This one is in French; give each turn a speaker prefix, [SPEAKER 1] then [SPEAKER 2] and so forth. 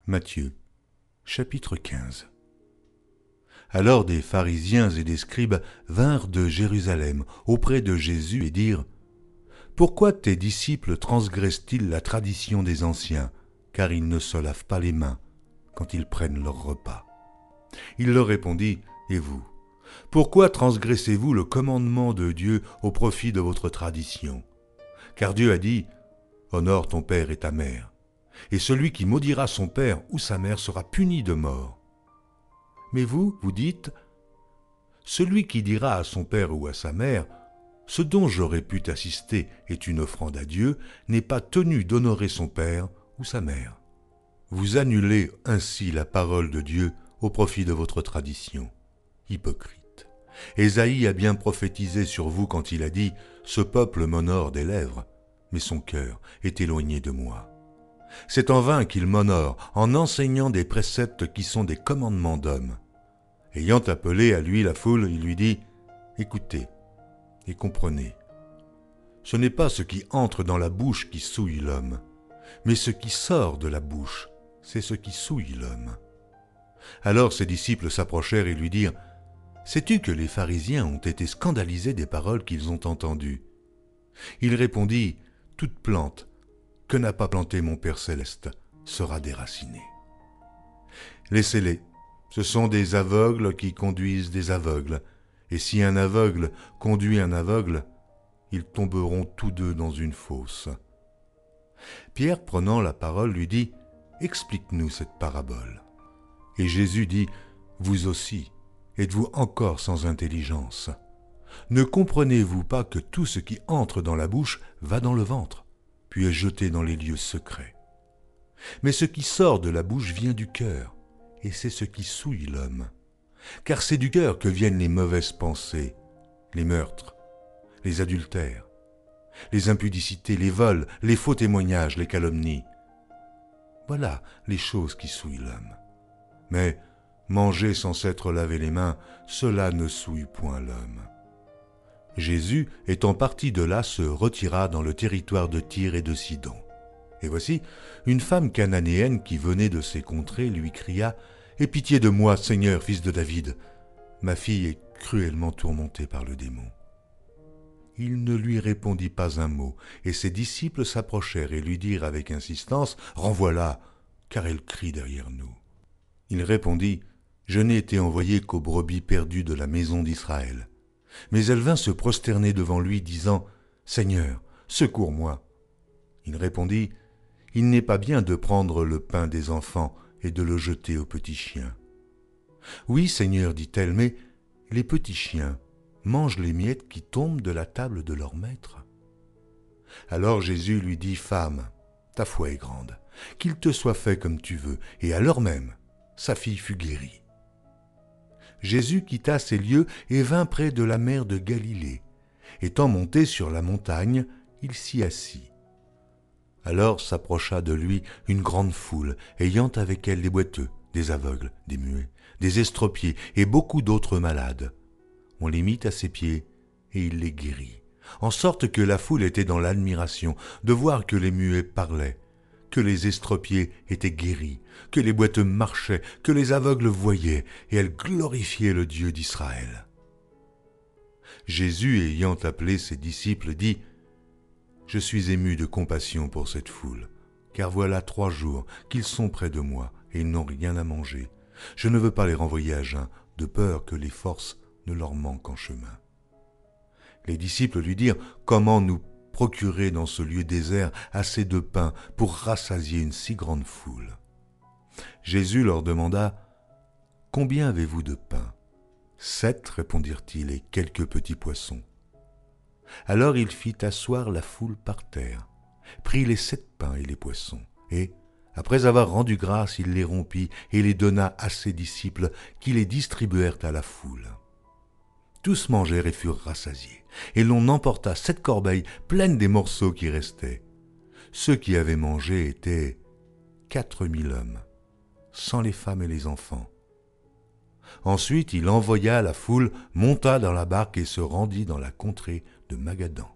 [SPEAKER 1] Matthieu, chapitre 15. Alors des pharisiens et des scribes vinrent de Jérusalem auprès de Jésus et dirent : « Pourquoi tes disciples transgressent-ils la tradition des anciens, car ils ne se lavent pas les mains quand ils prennent leur repas ?» Il leur répondit : « Et vous, pourquoi transgressez-vous le commandement de Dieu au profit de votre tradition ? Car Dieu a dit : Honore ton père et ta mère, et celui qui maudira son père ou sa mère sera puni de mort. Mais vous, vous dites : celui qui dira à son père ou à sa mère : ce dont j'aurais pu t'assister est une offrande à Dieu, n'est pas tenu d'honorer son père ou sa mère. Vous annulez ainsi la parole de Dieu au profit de votre tradition. Hypocrite. Ésaïe a bien prophétisé sur vous quand il a dit : ce peuple m'honore des lèvres, mais son cœur est éloigné de moi. C'est en vain qu'il m'honore en enseignant des préceptes qui sont des commandements d'hommes. Ayant appelé à lui la foule, il lui dit : écoutez et comprenez. Ce n'est pas ce qui entre dans la bouche qui souille l'homme, mais ce qui sort de la bouche, c'est ce qui souille l'homme. Alors ses disciples s'approchèrent et lui dirent : sais-tu que les pharisiens ont été scandalisés des paroles qu'ils ont entendues ? Il répondit : toute plante que n'a pas plantée mon Père céleste sera déracinée. Laissez-les, ce sont des aveugles qui conduisent des aveugles, et si un aveugle conduit un aveugle, ils tomberont tous deux dans une fosse. Pierre, prenant la parole, lui dit : explique-nous cette parabole. Et Jésus dit : vous aussi, êtes-vous encore sans intelligence ? Ne comprenez-vous pas que tout ce qui entre dans la bouche va dans le ventre, puis est jeté dans les lieux secrets ? Mais ce qui sort de la bouche vient du cœur, et c'est ce qui souille l'homme. Car c'est du cœur que viennent les mauvaises pensées, les meurtres, les adultères, les impudicités, les vols, les faux témoignages, les calomnies. Voilà les choses qui souillent l'homme. Mais manger sans s'être lavé les mains, cela ne souille point l'homme. Jésus, étant parti de là, se retira dans le territoire de Tyr et de Sidon. Et voici, une femme cananéenne qui venait de ces contrées lui cria : « Aie pitié de moi, Seigneur, fils de David. Ma fille est cruellement tourmentée par le démon. » Il ne lui répondit pas un mot, et ses disciples s'approchèrent et lui dirent avec insistance : « Renvoie-la, car elle crie derrière nous. » Il répondit : « Je n'ai été envoyé qu'aux brebis perdues de la maison d'Israël. » Mais elle vint se prosterner devant lui, disant : « Seigneur, secours-moi. » Il répondit : « Il n'est pas bien de prendre le pain des enfants et de le jeter aux petits chiens. » « Oui, Seigneur, dit-elle, mais les petits chiens mangent les miettes qui tombent de la table de leur maître. » Alors Jésus lui dit : « Femme, ta foi est grande, qu'il te soit fait comme tu veux. » Et à l'heure même, sa fille fut guérie. Jésus quitta ces lieux et vint près de la mer de Galilée. Étant monté sur la montagne, il s'y assit. Alors s'approcha de lui une grande foule, ayant avec elle des boiteux, des aveugles, des muets, des estropiés et beaucoup d'autres malades. On les mit à ses pieds et il les guérit, en sorte que la foule était dans l'admiration de voir que les muets parlaient, que les estropiés étaient guéris, que les boiteux marchaient, que les aveugles voyaient, et elle glorifiait le Dieu d'Israël. Jésus, ayant appelé ses disciples, dit : « Je suis ému de compassion pour cette foule, car voilà 3 jours qu'ils sont près de moi, et ils n'ont rien à manger. Je ne veux pas les renvoyer à jeun, de peur que les forces ne leur manquent en chemin. » Les disciples lui dirent : « Comment nous procurer dans ce lieu désert assez de pain pour rassasier une si grande foule ?» Jésus leur demanda : « Combien avez-vous de pain ? » 7, répondirent-ils, et quelques petits poissons. Alors il fit asseoir la foule par terre, prit les 7 pains et les poissons, et, après avoir rendu grâce, il les rompit et les donna à ses disciples, qui les distribuèrent à la foule. Tous mangèrent et furent rassasiés, et l'on emporta 7 corbeilles pleines des morceaux qui restaient. Ceux qui avaient mangé étaient 4000 hommes, sans les femmes et les enfants. Ensuite il envoya la foule, monta dans la barque et se rendit dans la contrée de Magadan.